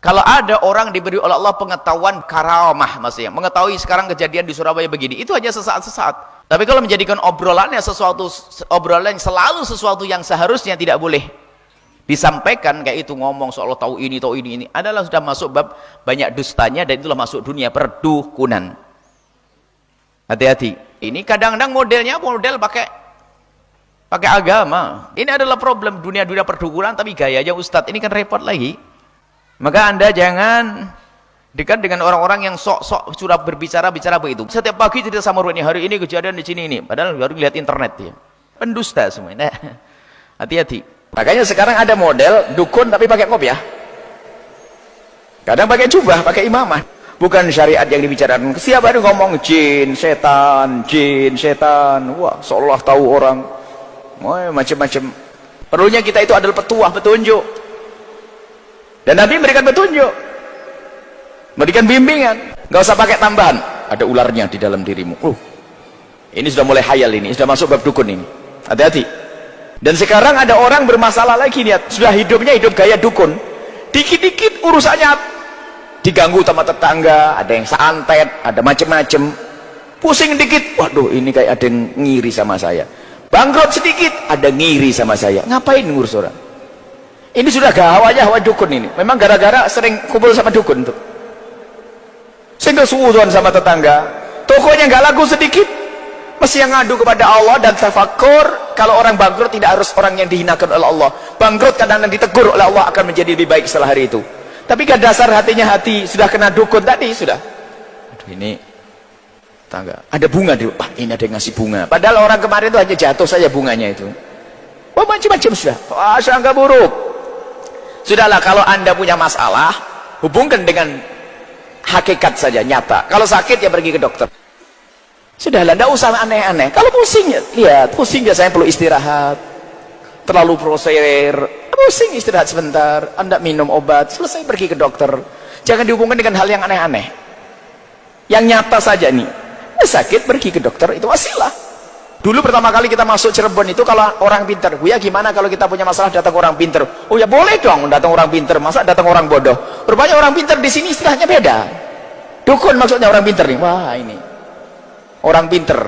Kalau ada orang diberi oleh Allah pengetahuan karamah, maksudnya mengetahui sekarang kejadian di Surabaya begini, itu hanya sesaat-sesaat. Tapi kalau menjadikan obrolannya obrolan selalu sesuatu yang seharusnya tidak boleh disampaikan, kayak itu ngomong soal tahu ini adalah sudah masuk bab banyak dustanya, dan itulah masuk dunia perdukunan. Hati-hati. Ini kadang-kadang modelnya model pakai agama. Ini adalah problem dunia perdukunan, tapi gayanya ustadz ini kan repot lagi. Maka Anda jangan dekat dengan orang-orang yang sok-sok sudah berbicara begitu. Setiap pagi cerita sama ini, hari ini kejadian di sini ini, padahal baru lihat internet ya. Pendusta semua. Nah, hati-hati. Makanya sekarang ada model dukun tapi pakai kopiah. Kadang pakai jubah, pakai imamah. Bukan syariat yang dibicarakan. Siapa ada ngomong jin, setan. Wah, seolah tahu orang. Macam-macam. Perlunya kita itu adalah petunjuk. Dan Nabi memberikan petunjuk, memberikan bimbingan. Gak usah pakai tambahan, ada ularnya di dalam dirimu. Ini sudah mulai hayal, ini sudah masuk bab dukun ini. Hati-hati. Dan sekarang ada orang bermasalah lagi, lihat, sudah hidupnya hidup gaya dukun. Dikit-dikit urusannya diganggu sama tetangga, ada yang santet, ada macam-macam. Pusing dikit, waduh ini kayak ada yang ngiri sama saya. Bangkrut sedikit, ada ngiri sama saya. Ngapain ngurus orang? Ini sudah hawa dukun ini. Memang gara-gara sering kumpul sama dukun tuh. Sehingga suudon sama tetangga. Tokonya nggak laku sedikit, mesti yang ngadu kepada Allah dan tafakkur. Kalau orang bangkrut tidak harus orang yang dihinakan oleh Allah. Bangkrut kadang-kadang ditegur oleh Allah akan menjadi lebih baik setelah hari itu. Tapi kan dasar hatinya sudah kena dukun tadi sudah. Aduh ini tangga. Ada bunga dia. Wah ini ada yang ngasih bunga. Padahal orang kemarin itu hanya jatuh saja bunganya itu. Wah macam-macam sudah. Wah sangka buruk. Sudahlah, kalau Anda punya masalah, hubungkan dengan hakikat saja, nyata. Kalau sakit ya pergi ke dokter. Sudahlah, tidak usah aneh-aneh. Kalau pusing ya, lihat, pusing biasanya perlu istirahat. Terlalu prosedur, pusing istirahat sebentar. Anda minum obat, selesai pergi ke dokter. Jangan dihubungkan dengan hal yang aneh-aneh. Yang nyata saja nih. Sakit pergi ke dokter, itu wasilah. Dulu pertama kali kita masuk Cirebon itu kalau orang pinter, ya gimana kalau kita punya masalah datang orang pinter? Oh ya boleh dong datang orang pinter, masa datang orang bodoh? Rupanya orang pinter di sini istilahnya beda. Dukun maksudnya orang pinter nih. Wah ini orang pinter.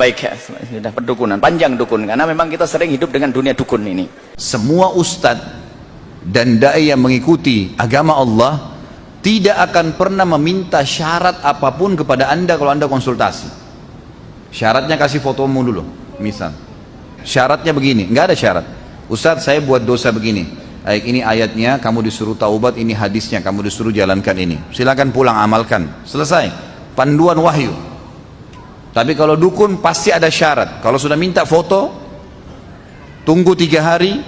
Baik ya, sudah perdukunan, panjang dukun karena memang kita sering hidup dengan dunia dukun ini. Semua ustadz dan dai yang mengikuti agama Allah tidak akan pernah meminta syarat apapun kepada Anda kalau Anda konsultasi. Syaratnya kasih fotomu dulu, misal. Syaratnya begini, nggak ada syarat. Ustadz saya buat dosa begini. Baik, ini ayatnya, kamu disuruh taubat, ini hadisnya, kamu disuruh jalankan ini. Silakan pulang amalkan. Selesai. Panduan wahyu. Tapi kalau dukun pasti ada syarat. Kalau sudah minta foto, tunggu 3 hari,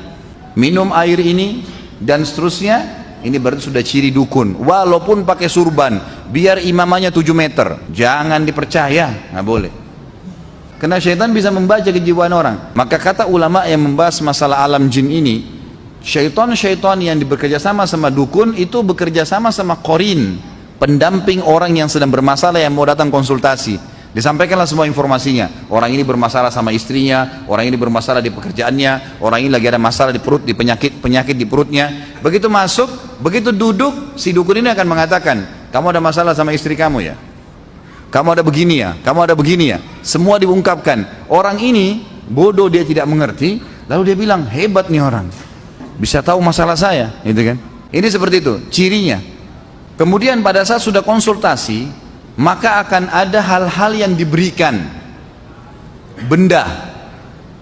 minum air ini, dan seterusnya, ini berarti sudah ciri dukun. Walaupun pakai surban, biar imamannya 7 meter. Jangan dipercaya, nggak boleh. Karena syaitan bisa membaca kejiwaan orang. Maka kata ulama yang membahas masalah alam jin ini, syaitan yang bekerja sama dukun itu bekerja sama qarin, pendamping orang yang sedang bermasalah yang mau datang konsultasi. Disampaikanlah semua informasinya. Orang ini bermasalah sama istrinya, orang ini bermasalah di pekerjaannya, orang ini lagi ada masalah di perut, di penyakit di perutnya. Begitu masuk, begitu duduk, si dukun ini akan mengatakan, kamu ada masalah sama istri kamu ya? Kamu ada begini ya, kamu ada begini ya. Semua diungkapkan. Orang ini bodoh, dia tidak mengerti. Lalu dia bilang, hebat nih orang, bisa tahu masalah saya, gitu kan? Ini seperti itu cirinya. Kemudian pada saat sudah konsultasi, maka akan ada hal-hal yang diberikan. Benda,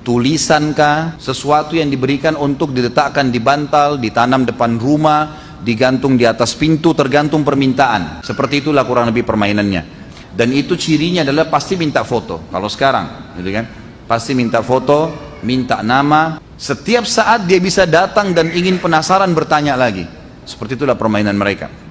tulisankah, sesuatu yang diberikan untuk diletakkan di bantal, ditanam depan rumah, digantung di atas pintu, tergantung permintaan. Seperti itulah kurang lebih permainannya. Dan itu cirinya adalah pasti minta foto. Kalau sekarang, gitu kan? Pasti minta foto, minta nama. Setiap saat dia bisa datang dan ingin penasaran bertanya lagi. Seperti itulah permainan mereka.